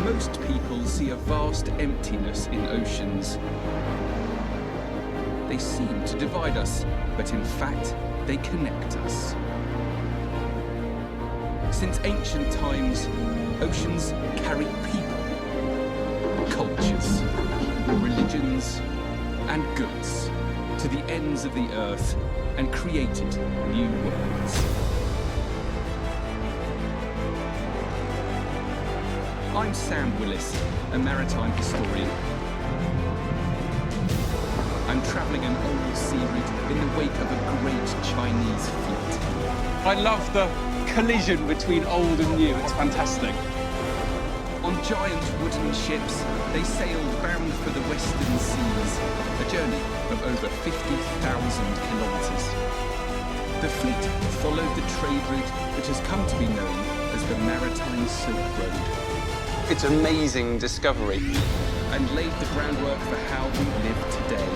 Most people see a vast emptiness in oceans. They seem to divide us, but in fact, they connect us. Since ancient times, oceans carry people, cultures, religions, and goods to the ends of the earth and created new worlds. I'm Sam Willis, a maritime historian. I'm travelling an old sea route in the wake of a great Chinese fleet. I love the collision between old and new, it's fantastic. On giant wooden ships, they sailed bound for the western seas, a journey of over 50,000 kilometres. The fleet followed the trade route which has come to be known as the Maritime Silk Road. It's an amazing discovery. And laid the groundwork for how we live today.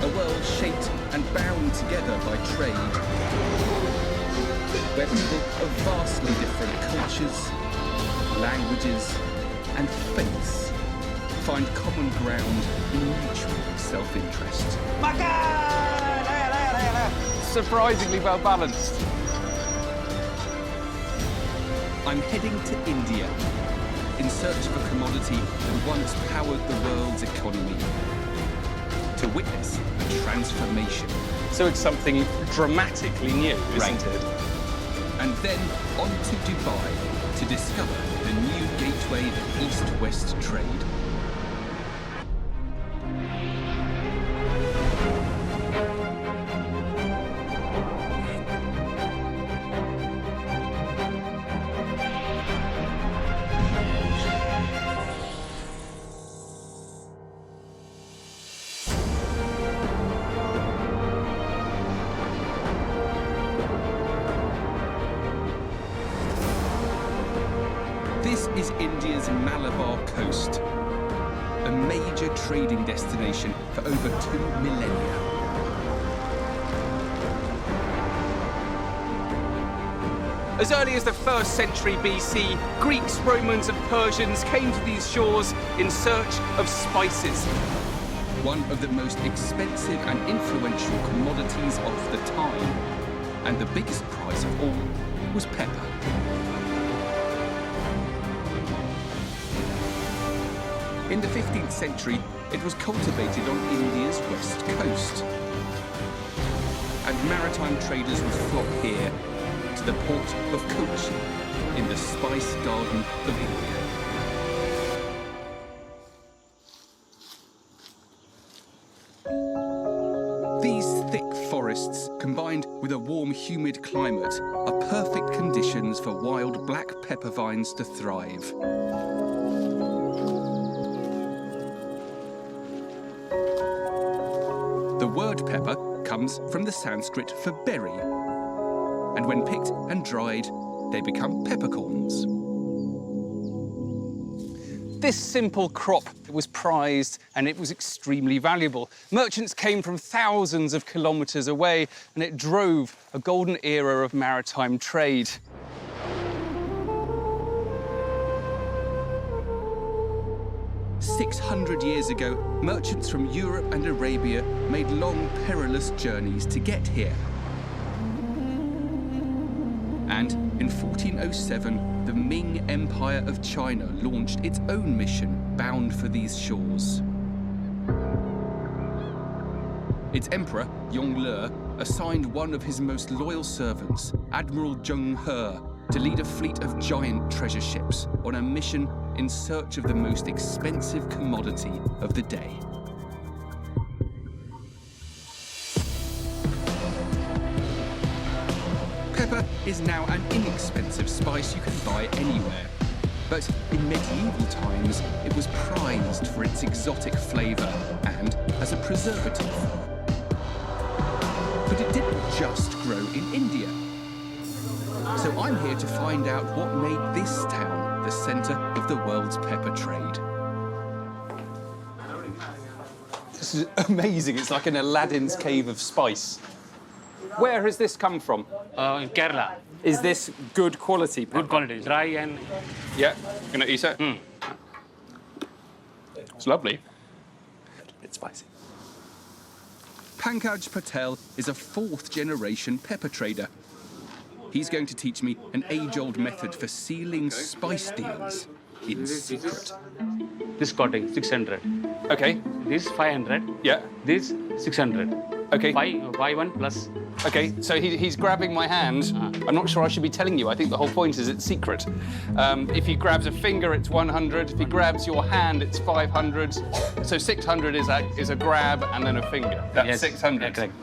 A world shaped and bound together by trade, where people of vastly different cultures, languages, and faiths find common ground in mutual self-interest. Surprisingly well balanced. I'm heading to India in search of a commodity that once powered the world's economy, to witness a transformation. So it's something dramatically new, isn't it? And then on to Dubai to discover the new gateway of East-West trade. This is India's Malabar coast, a major trading destination for over 2 millennia. As early as the 1st century BC, Greeks, Romans and Persians came to these shores in search of spices. One of the most expensive and influential commodities of the time, and the biggest prize of all was pepper. In the 15th century, it was cultivated on India's west coast. And maritime traders would flock here to the port of Kochi in the spice garden of India. These thick forests, combined with a warm, humid climate, are perfect conditions for wild black pepper vines to thrive. The word pepper comes from the Sanskrit for berry, and when picked and dried, they become peppercorns. This simple crop was prized and it was extremely valuable. Merchants came from thousands of kilometres away and it drove a golden era of maritime trade. "600 years ago, merchants from Europe and Arabia made long, perilous journeys to get here. And in 1407, the Ming Empire of China launched its own mission bound for these shores. Its emperor, Yongle, assigned one of his most loyal servants, Admiral Zheng He, to lead a fleet of giant treasure ships on a mission in search of the most expensive commodity of the day. Pepper is now an inexpensive spice you can buy anywhere. But in medieval times, it was prized for its exotic flavour and as a preservative. But it didn't just grow in India. So I'm here to find out what made this town the centre of the world's pepper trade. This is amazing. It's like an Aladdin's cave of spice. Where has this come from? In Kerala. Is this good quality pepper? Good quality, dry and Yeah, gonna eat it? It's lovely. It's spicy. Pankaj Patel is a fourth-generation pepper trader. He's going to teach me an age-old method for sealing spice deals in secret. this cottage 600. Okay, This 500. yeah. This 600. Okay. Buy one plus. Okay, so he's grabbing my hand. I'm not sure I should be telling you. I think the whole point is it's secret. If he grabs a finger, it's 100. If he grabs your hand, it's 500. So 600 is a grab and then a finger. That's Yes, 600. correct.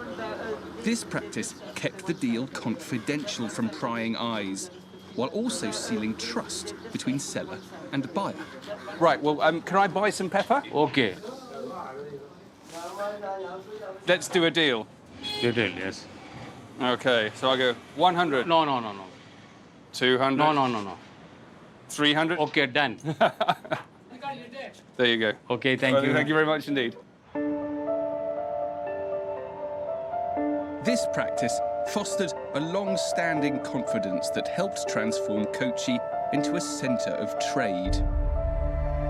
This practice kept the deal confidential from prying eyes, while also sealing trust between seller and buyer. Right, well, can I buy some pepper? Okay. Let's do a deal. Detail, yes. Okay, so I go 100, No. 200, No. 300. Okay, done. There you go. Okay, thank you. Thank you very much indeed. This practice fostered a long-standing confidence that helped transform Kochi into a centre of trade.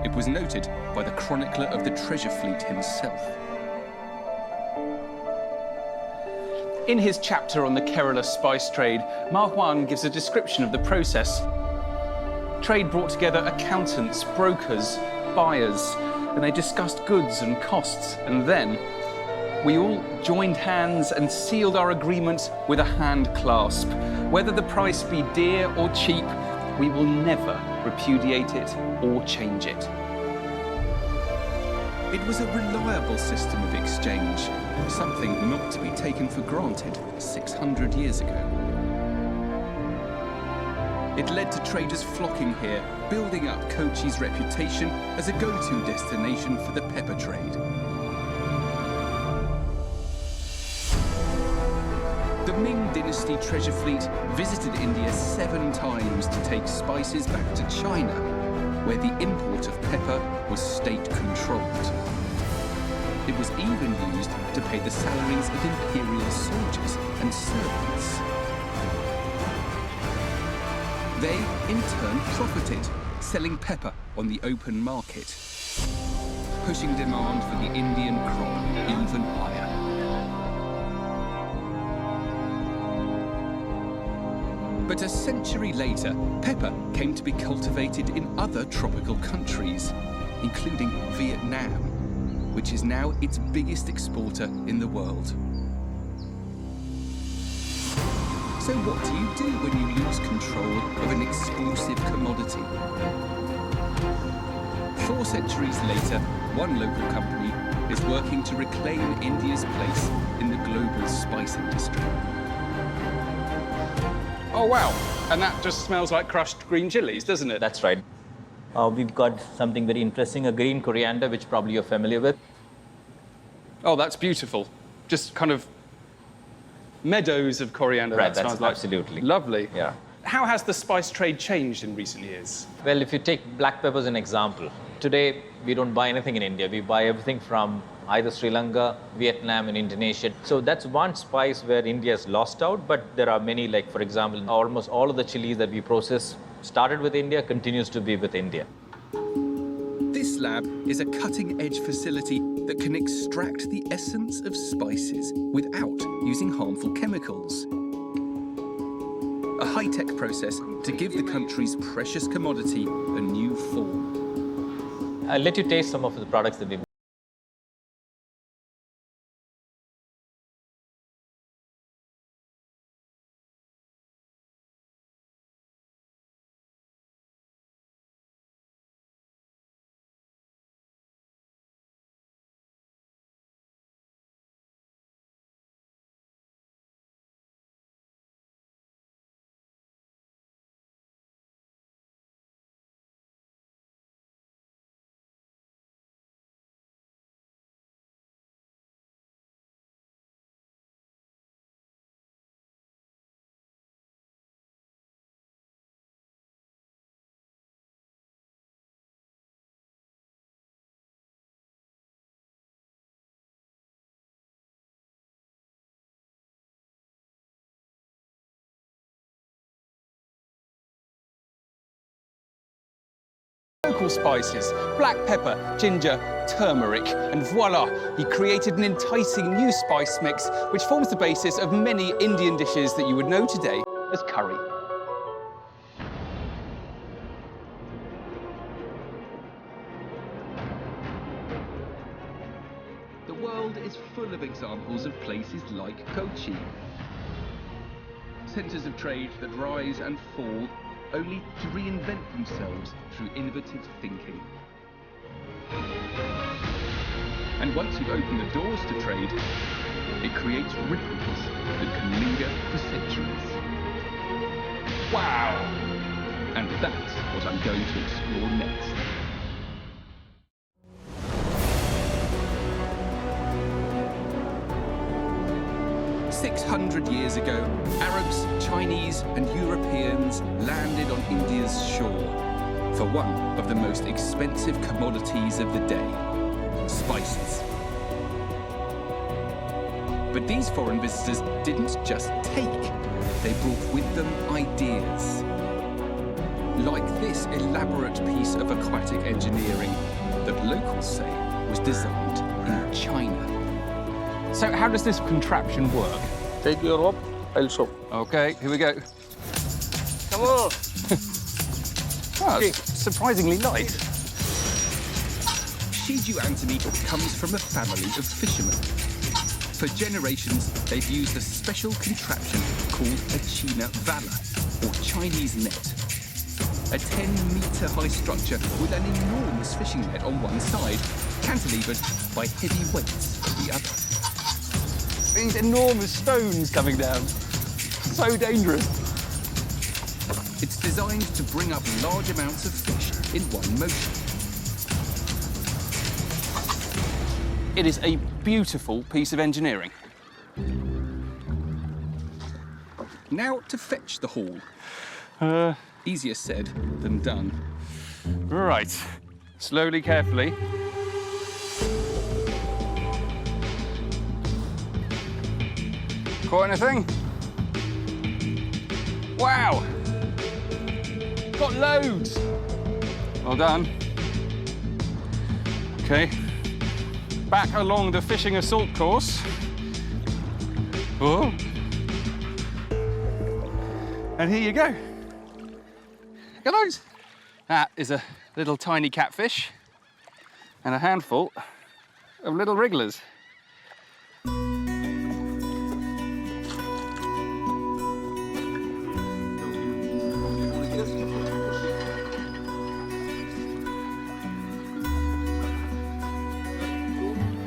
It was noted by the chronicler of the treasure fleet himself. In his chapter on the Kerala spice trade, Marwan gives a description of the process. Trade brought together accountants, brokers, buyers, and they discussed goods and costs, and then we all joined hands and sealed our agreement with a hand clasp. Whether the price be dear or cheap, we will never repudiate it or change it. It was a reliable system of exchange, something not to be taken for granted 600 years ago. It led to traders flocking here, building up Kochi's reputation as a go-to destination for the pepper trade. The Ming Dynasty treasure fleet visited India 7 times to take spices back to China, where the import of pepper was state-controlled. It was even used to pay the salaries of imperial soldiers and servants. They, in turn, profited, selling pepper on the open market, pushing demand for the Indian crop even higher. But a century later, pepper came to be cultivated in other tropical countries, including Vietnam, which is now its biggest exporter in the world. So what do you do when you lose control of an exclusive commodity? 4 centuries later, one local company is working to reclaim India's place in the global spice industry. Oh, wow. And that just smells like crushed green chilies, doesn't it? That's right. We've got something very interesting, a green coriander, which probably you're familiar with. Oh, that's beautiful. Just kind of meadows of coriander. Right, that that's smells like. absolutely. Lovely. Yeah. How has the spice trade changed in recent years? Well, if you take black pepper as an example, today we don't buy anything in India. We buy everything from either Sri Lanka, Vietnam, and Indonesia. So that's one spice where India has lost out, but there are many, like for example, almost all of the chilies that we process started with India, continues to be with India. This lab is a cutting-edge facility that can extract the essence of spices without using harmful chemicals. A high-tech process to give the country's precious commodity a new form. I'll let you taste some of the products that we local spices, black pepper, ginger, turmeric, and voila, he created an enticing new spice mix which forms the basis of many Indian dishes that you would know today as curry. The world is full of examples of places like Kochi. Centres of trade that rise and fall only to reinvent themselves through innovative thinking. And once you've opened the doors to trade, it creates ripples that can linger for centuries. Wow! And that's what I'm going to explore next. "600 years ago, Arabs, Chinese, and Europeans landed on India's shore for one of the most expensive commodities of the day, spices. But these foreign visitors didn't just take, they brought with them ideas. Like this elaborate piece of aquatic engineering that locals say was designed in China. So how does this contraption work? Take your rope, I'll show. Okay, here we go. Come on. Oh, it's surprisingly light. Shiju Anthony comes from a family of fishermen. For generations, they've used a special contraption called a China vala, or Chinese net. A 10-metre high structure with an enormous fishing net on one side, cantilevered by heavy weights on the other. These enormous stones coming down. So dangerous. It's designed to bring up large amounts of fish in one motion. It is a beautiful piece of engineering. Now to fetch the haul. Easier said than done. Right. Slowly, carefully. Caught anything? Wow! Got loads! Well done. Okay. Back along the fishing assault course. Oh. And here you go. Look at those. That is a little tiny catfish and a handful of little wrigglers.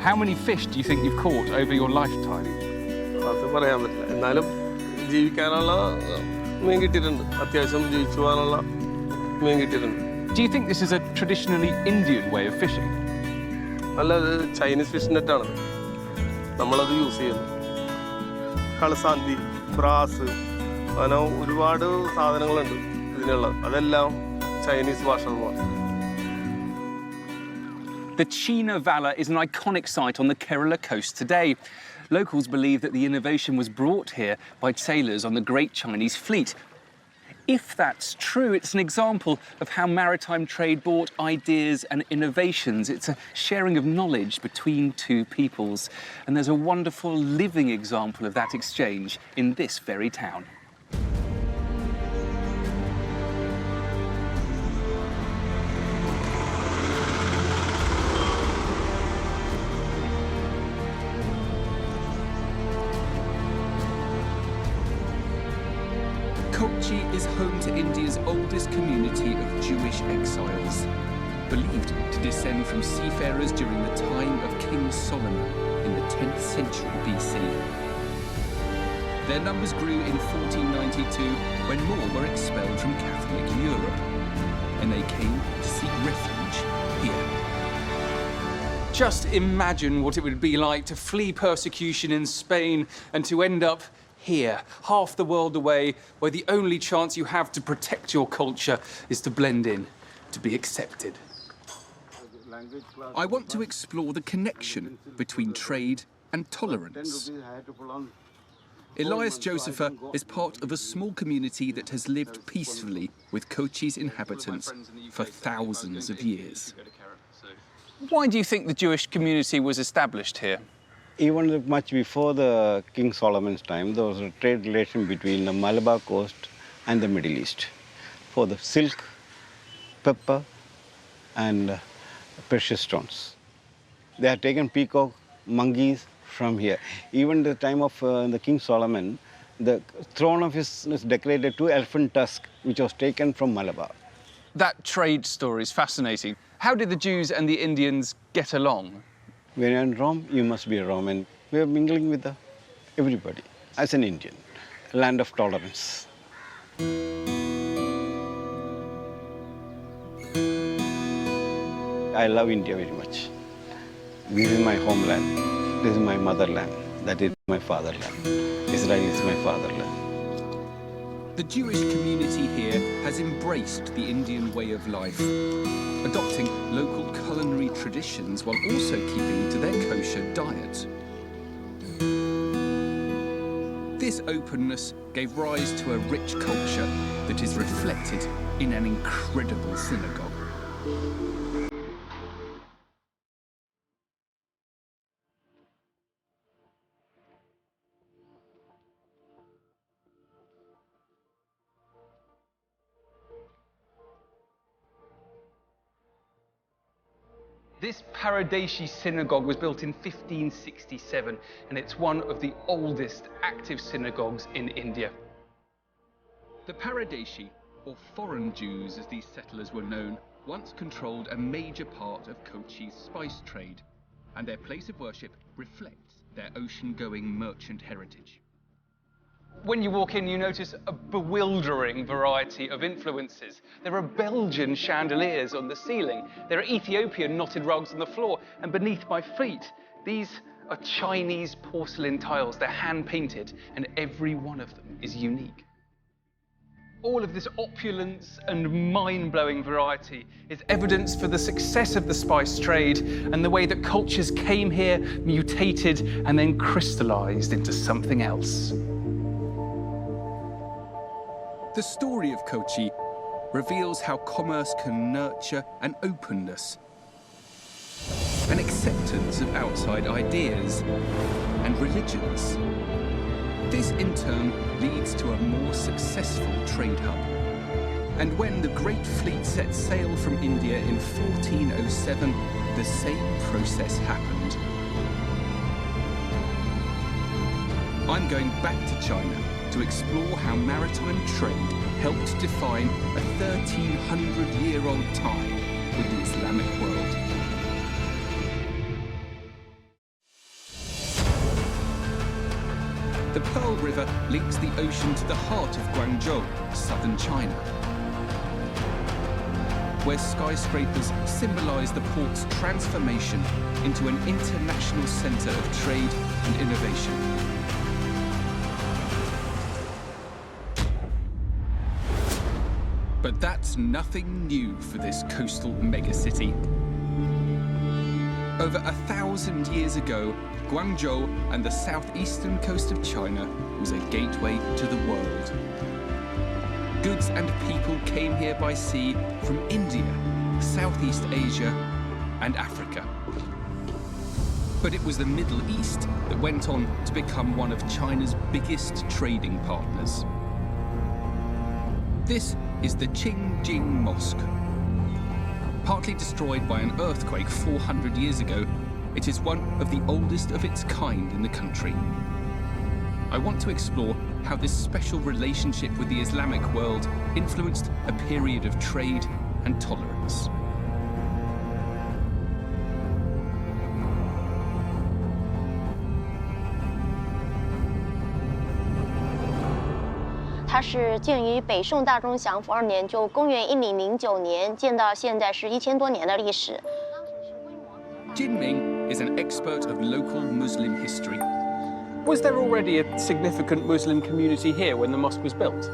How many fish do you think you've caught over your lifetime? അത് പറയാൻ പറ്റില്ല. എന്നാലും ജീവിക്കാനുള്ള മീൻ കിട്ടിയിട്ടുണ്ട്. അത്യാവശ്യം ജീവിച്ചു പോകാനുള്ള മീൻ കിട്ടിയിട്ടുണ്ട്. Do you think this is a traditionally Indian way of fishing? അല്ല, അത് ചൈനീസ് ഫിഷ് നെറ്റാണ്. നമ്മളത് യൂസ് ചെയ്യുന്നു. കളസാന്തി, ബ്രാസ്, അങ്ങനെ ഒരുപാട് സാധനങ്ങളുണ്ട് ഇതിനുള്ള. അതെല്ലാം ചൈനീസ് ഭാഷകളാണ്. The China Vala is an iconic site on the Kerala coast today. Locals believe that the innovation was brought here by sailors on the Great Chinese Fleet. If that's true, it's an example of how maritime trade brought ideas and innovations. It's a sharing of knowledge between two peoples. And there's a wonderful living example of that exchange in this very town. Kochi is home to India's oldest community of Jewish exiles, believed to descend from seafarers during the time of King Solomon in the 10th century BC. Their numbers grew in 1492 when more were expelled from Catholic Europe, and they came to seek refuge here. Just imagine what it would be like to flee persecution in Spain and to end up here, half the world away, where the only chance you have to protect your culture is to blend in, to be accepted. I want to explore the connection between trade and tolerance. Elias Josepha is part of a small community that has lived peacefully with Kochi's inhabitants for thousands of years. Why do you think the Jewish community was established here? Even much before the King Solomon's time, there was a trade relation between the Malabar coast and the Middle East for the silk, pepper, and precious stones. They had taken peacock, monkeys from here. Even the time of the King Solomon, the throne of his is decorated 2 elephant tusks, which was taken from Malabar. That trade story is fascinating. How did the Jews and the Indians get along? When you're in Rome, you must be a Roman. We are mingling with everybody as an Indian, a land of tolerance. I love India very much. This is my homeland. This is my motherland. That is my fatherland. Israel is my fatherland. The Jewish community here has embraced the Indian way of life, adopting local culinary traditions while also keeping to their kosher diet. This openness gave rise to a rich culture that is reflected in an incredible synagogue. This Paradeshi synagogue was built in 1567, and it's one of the oldest active synagogues in India. The Paradeshi, or foreign Jews as these settlers were known, once controlled a major part of Kochi's spice trade, and their place of worship reflects their ocean-going merchant heritage. When you walk in, you notice a bewildering variety of influences. There are Belgian chandeliers on the ceiling, there are Ethiopian knotted rugs on the floor, and beneath my feet, these are Chinese porcelain tiles. They're hand-painted, and every one of them is unique. All of this opulence and mind-blowing variety is evidence for the success of the spice trade and the way that cultures came here, mutated, and then crystallized into something else. The story of Kochi reveals how commerce can nurture an openness, an acceptance of outside ideas and religions. This in turn leads to a more successful trade hub. And when the Great Fleet set sail from India in 1407, the same process happened. I'm going back to China to explore how maritime trade helped define a 1,300-year-old tie with the Islamic world. The Pearl River links the ocean to the heart of Guangzhou, southern China, where skyscrapers symbolize the port's transformation into an international center of trade and innovation. But that's nothing new for this coastal megacity. Over 1,000 years ago, Guangzhou and the southeastern coast of China was a gateway to the world. Goods and people came here by sea from India, Southeast Asia, and Africa. But it was the Middle East that went on to become one of China's biggest trading partners. This is the Qingjing Mosque. Partly destroyed by an earthquake 400 years ago, it is one of the oldest of its kind in the country. I want to explore how this special relationship with the Islamic world influenced a period of trade and tolerance. It 它是建于北宋大中祥符2年，就公元1009年，建到现在是1000多年的历史。Jinming is an expert of local Muslim history. Was there already a significant Muslim community here when the mosque was built?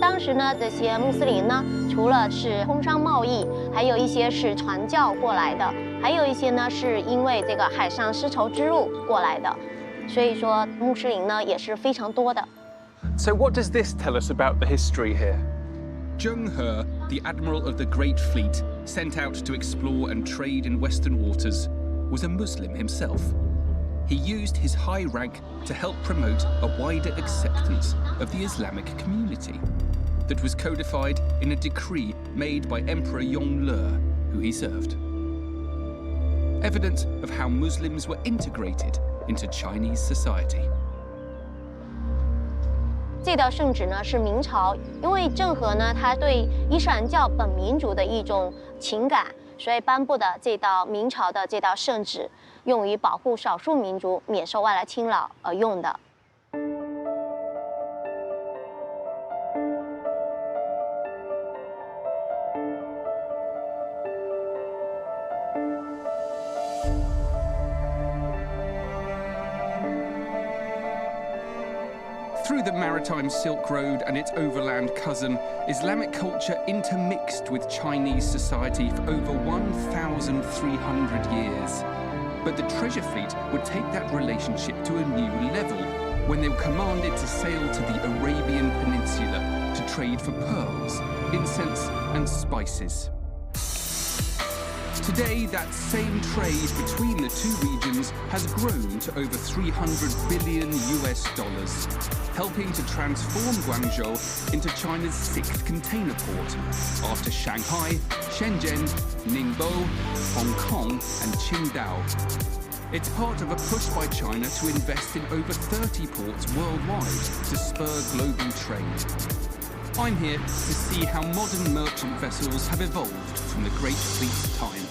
当时呢，这些穆斯林呢，除了是通商贸易，还有一些是传教过来的，还有一些呢是因为这个海上丝绸之路过来的。所以说穆斯林呢也是非常多的。So what does this tell us about the history here? Zheng He, the admiral of the Great Fleet, sent out to explore and trade in Western waters, was a Muslim himself. He used his high rank to help promote a wider acceptance of the Islamic community that was codified in a decree made by Emperor Yongle, who he served. Evidence of how Muslims were integrated into Chinese society. 这道圣旨呢是明朝，因为郑和呢他对伊斯兰教本民族的一种情感，所以颁布的这道明朝的这道圣旨，用于保护少数民族免受外来侵扰而用的。Through the maritime Silk Road and its overland cousin, Islamic culture intermixed with Chinese society for over 1,300 years. But the treasure fleet would take that relationship to a new level when they were commanded to sail to the Arabian Peninsula to trade for pearls, incense and spices. Today, that same trade between the two regions has grown to over $300 billion, helping to transform Guangzhou into China's 6th container port, after Shanghai, Shenzhen, Ningbo, Hong Kong and Qingdao. It's part of a push by China to invest in over 30 ports worldwide to spur global trade. I'm here to see how modern merchant vessels have evolved from the Great Fleet's time.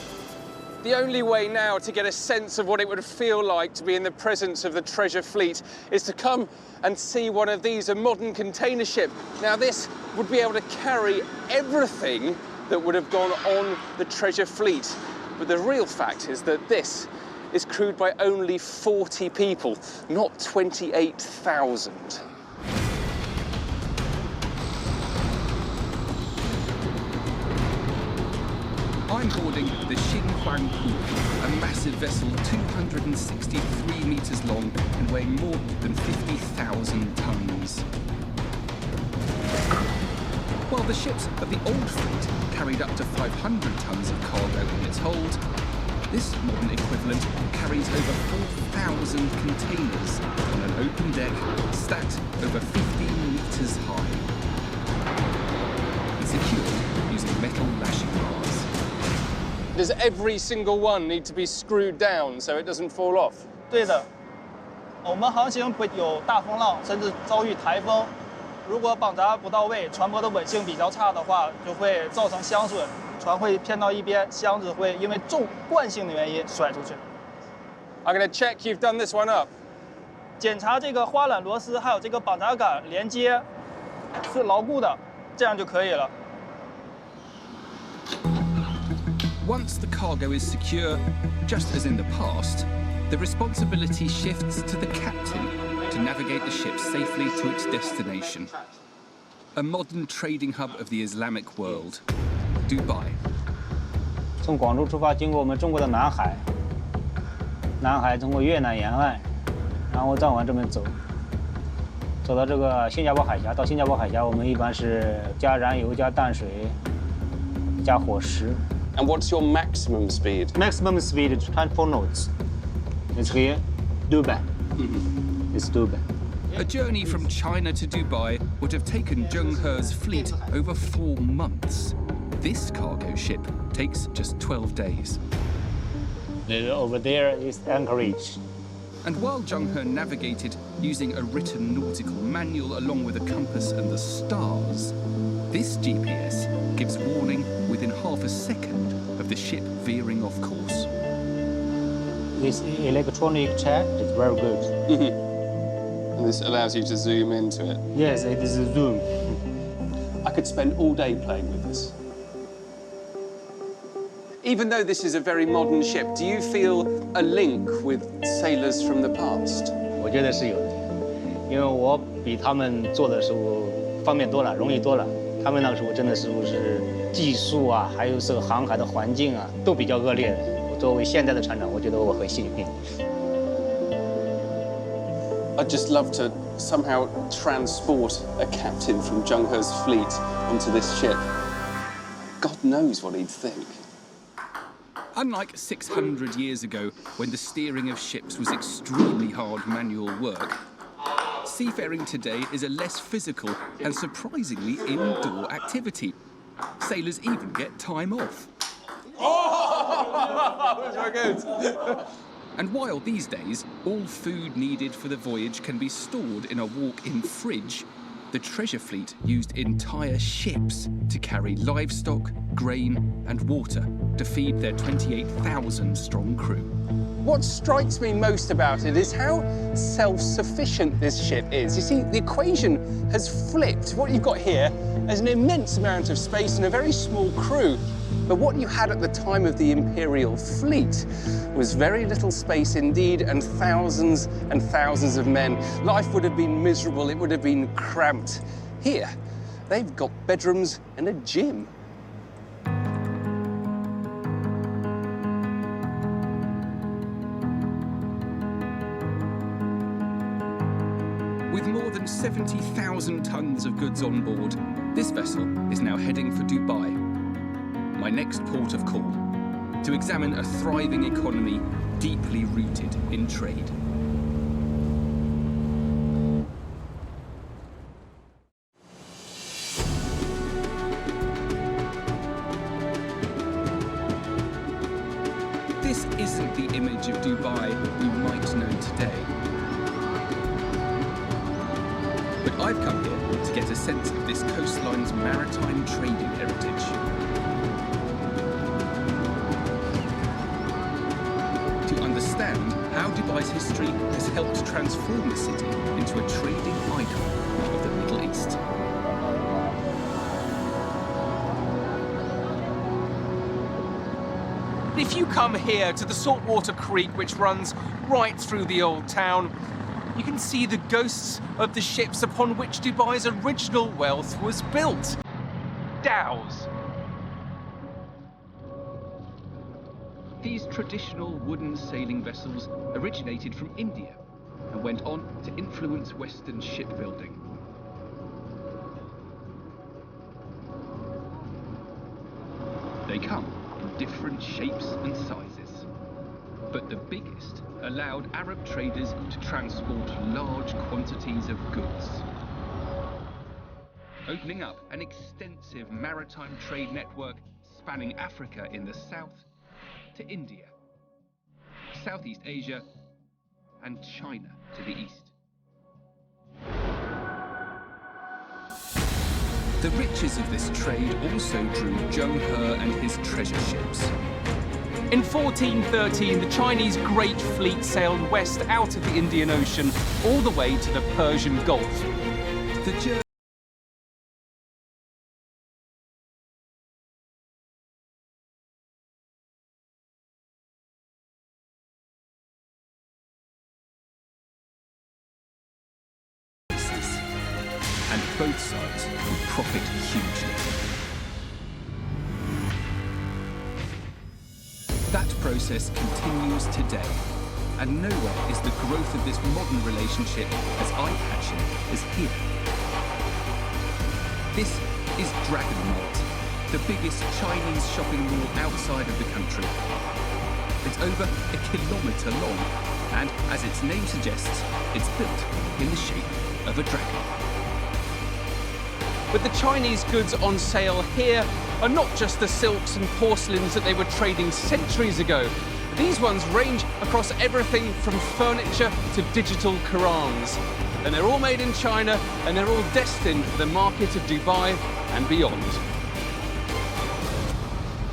The only way now to get a sense of what it would feel like to be in the presence of the treasure fleet is to come and see one of these, a modern container ship. Now this would be able to carry everything that would have gone on the treasure fleet. But the real fact is that this is crewed by only 40 people, not 28,000. I'm boarding the Xinhuangpu, a massive vessel 263 metres long and weighing more than 50,000 tonnes. While the ships of the old fleet carried up to 500 tonnes of cargo in its hold, this modern equivalent carries over 4,000 containers on an open deck stacked over 15 metres high and secured using metal lashing bars. Does every single one need to be screwed down so it doesn't fall off? 对的，我们航行会有大风浪，甚至遭遇台风。如果绑扎不到位，船舶的稳性比较差的话，就会造成箱损，船会偏到一边，箱子会因为惯性的原因甩出去。I'm going to check you've done this one up. 检查这个花缆螺丝还有这个绑扎杆连接是牢固的，这样就可以了。Once the cargo is secure, just as in the past, the responsibility shifts to the captain to navigate the ship safely to its destination. A modern trading hub of the Islamic world, Dubai. 从广州出发，经过我们中国的南海，通过越南沿岸，然后再往这边走，走到这个新加坡海峡。到新加坡海峡，我们一般是加燃油、加淡水、加伙食。And what's your maximum speed? Maximum speed is 24 knots. It's here, Dubai. It's Dubai. A journey from China to Dubai would have taken Zheng He's fleet over 4 months. This cargo ship takes just 12 days. Over there is Anchorage. And while Zheng He navigated using a written nautical manual along with a compass and the stars, this GPS gives warning within half a second of the ship veering off course. This electronic chat is very good. And this allows you to zoom into it. Yes, it is a zoom. I could spend all day playing with this. Even though this is a very modern ship, do you feel a link with sailors from the past? 我觉得是有的，因为我比他们做的时候方便多了，容易多了。他们那个时候真的是技术啊，还有这个航海的环境啊，都比较恶劣的。我作为现在的船长，我觉得我很幸运。I'd just love to somehow transport a captain from Zheng He's fleet onto this ship. God knows what he'd think. Unlike 600 years ago, when the steering of ships was extremely hard manual work, seafaring today is a less physical and surprisingly indoor activity. Sailors even get time off. Oh, that was very good. And while these days all food needed for the voyage can be stored in a walk-in fridge, the treasure fleet used entire ships to carry livestock, grain and water to feed their 28,000-strong crew. What strikes me most about it is how self-sufficient this ship is. You see, the equation has flipped. What you've got here is an immense amount of space and a very small crew. But what you had at the time of the imperial fleet was very little space indeed, and thousands of men. Life would have been miserable, it would have been cramped. Here, they've got bedrooms and a gym. With more than 70,000 tons of goods on board, this vessel is now heading for Dubai, my next port of call, to examine a thriving economy deeply rooted in trade. This isn't the image of Dubai we might know today. But I've come here to get a sense of this coastline's maritime trading heritage. To understand how Dubai's history has helped transform the city into a trading icon of the Middle East. If you come here to the saltwater creek which runs right through the old town, you can see the ghosts of the ships upon which Dubai's original wealth was built. Dhows. These traditional wooden sailing vessels originated from India and went on to influence Western shipbuilding. They come in different shapes and sizes, but the biggest allowed Arab traders to transport large quantities of goods, opening up an extensive maritime trade network spanning Africa in the south to India, Southeast Asia and China to the east. The riches of this trade also drew Zheng He and his treasure ships. In 1413, the Chinese Great Fleet sailed west out of the Indian Ocean all the way to the Persian Gulf. The journey and both sides would profit hugely. That process continues today, and nowhere is the growth of this modern relationship as eye-catching as here. This is Dragon Mart, the biggest Chinese shopping mall outside of the country. It's over a kilometre long, and as its name suggests, it's built in the shape of a dragon. But the Chinese goods on sale here are not just the silks and porcelains that they were trading centuries ago. These ones range across everything from furniture to digital Qurans. And they're all made in China, and they're all destined for the market of Dubai and beyond.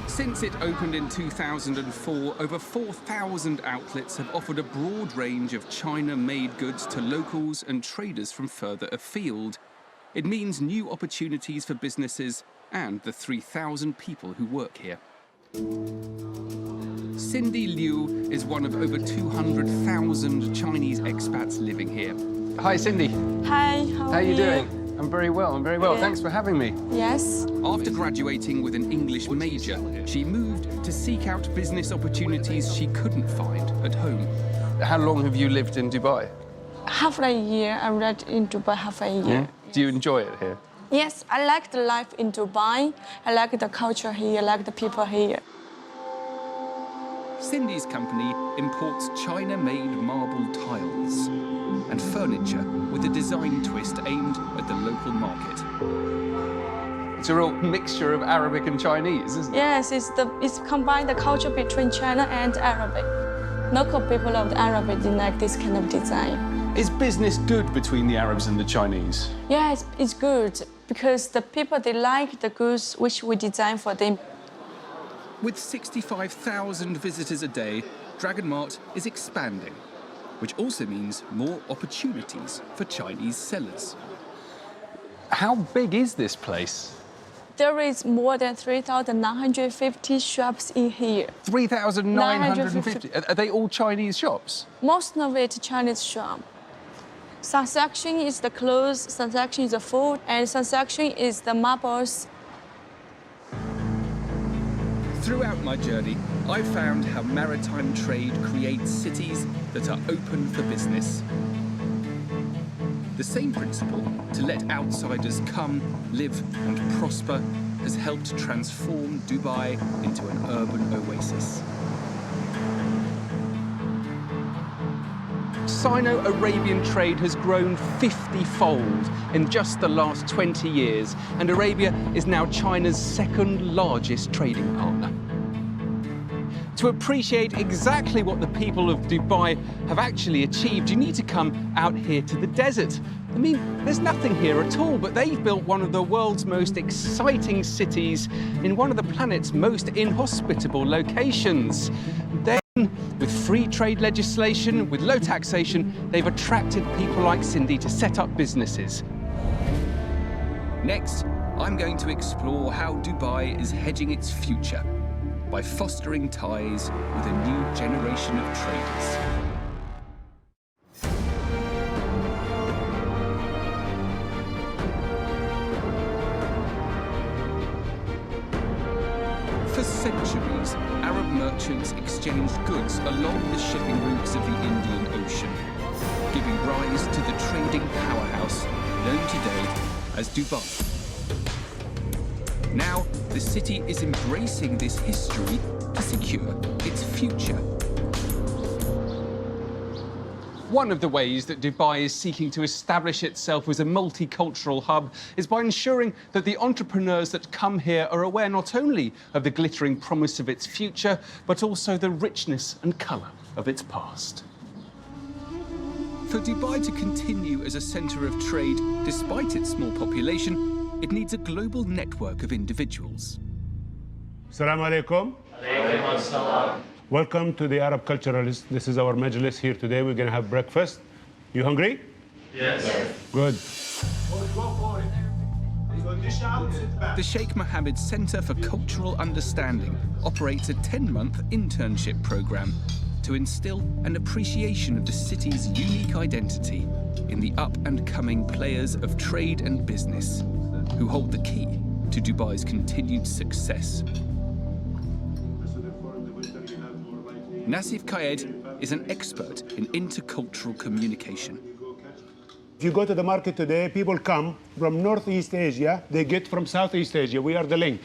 Since it opened in 2004, over 4,000 outlets have offered a broad range of China-made goods to locals and traders from further afield. It means new opportunities for businesses and the 3,000 people who work here. Cindy Liu is one of over 200,000 Chinese expats living here. Hi, Cindy. Hi, how are you doing? I'm very well, Yeah. Thanks for having me. Yes. After graduating with an English major, she moved to seek out business opportunities she couldn't find at home. How long have you lived in Dubai? half a year. I lived in Dubai half a year. Do you enjoy it here? Yes, I like the life in Dubai. I like the culture here. I like the people here. Cindy's company imports China-made marble tiles and furniture with a design twist aimed at the local market. It's a real mixture of Arabic and Chinese, isn't it? Yes, it's combined the culture between China and Arabic. Local people of the Arabic, they like this kind of design. Is business good between the Arabs and the Chinese? Yeah, it's good because the people, they like the goods which we design for them. With 65,000 visitors a day, Dragon Mart is expanding, which also means more opportunities for Chinese sellers. How big is this place? There is more than 3,950 shops in here. 3,950? Are they all Chinese shops? Most of it Chinese shop. Some section is the clothes, some section is the food, and some section is the marbles. Throughout my journey, I've found how maritime trade creates cities that are open for business. The same principle, to let outsiders come, live and prosper, has helped transform Dubai into an urban oasis. Sino-Arabian trade has grown 50-fold in just the last 20 years, and Arabia is now China's second largest trading partner. To appreciate exactly what the people of Dubai have actually achieved, you need to come out here to the desert. I mean, there's nothing here at all, but they've built one of the world's most exciting cities in one of the planet's most inhospitable locations. Then, with free trade legislation, with low taxation, they've attracted people like Cindy to set up businesses. Next, I'm going to explore how Dubai is hedging its future by fostering ties with a new generation of traders. For centuries, Arab merchants exchanged goods along the shipping routes of the Indian Ocean, giving rise to the trading powerhouse known today as Dubai. Now, the city is embracing this history to secure its future. One of the ways that Dubai is seeking to establish itself as a multicultural hub is by ensuring that the entrepreneurs that come here are aware not only of the glittering promise of its future, but also the richness and colour of its past. For Dubai to continue as a centre of trade, despite its small population, it needs a global network of individuals. Assalamu alaikum. Welcome to the Arab Culturalist. This is our majlis here today. We're going to have breakfast. You hungry? Yes. Good. The Sheikh Mohammed Centre for Cultural Understanding operates a 10-month internship programme to instill an appreciation of the city's unique identity in the up-and-coming players of trade and business, who hold the key to Dubai's continued success. Nasif Kayed is an expert in intercultural communication. If you go to the market today, people come from Northeast Asia, they get from Southeast Asia. We are the link.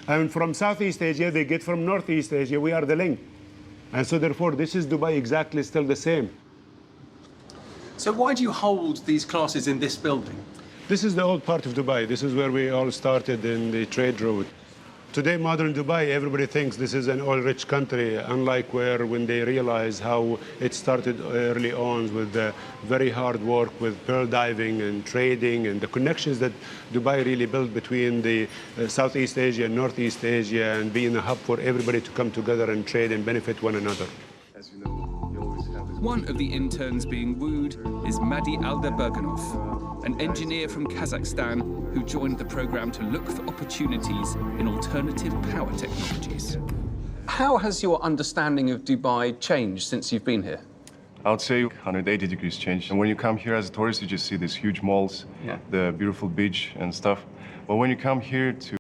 And from Southeast Asia, they get from Northeast Asia. We are the link. And so therefore, this is Dubai exactly still the same. So why do you hold these classes in this building? This is the old part of Dubai. This is where we all started in the trade route. Today, modern Dubai, everybody thinks this is an oil-rich country, unlike when they realize how it started early on with very hard work with pearl diving and trading and the connections that Dubai really built between the Southeast Asia and Northeast Asia and being a hub for everybody to come together and trade and benefit one another. As you know, you always have one of the interns being wooed is Madi Aldaberganov, an engineer from Kazakhstan who joined the program to look for opportunities in alternative power technologies. How has your understanding of Dubai changed since you've been here? I would say 180 degrees change. And when you come here as a tourist, you just see these huge malls, the beautiful beach and stuff. But when you come here to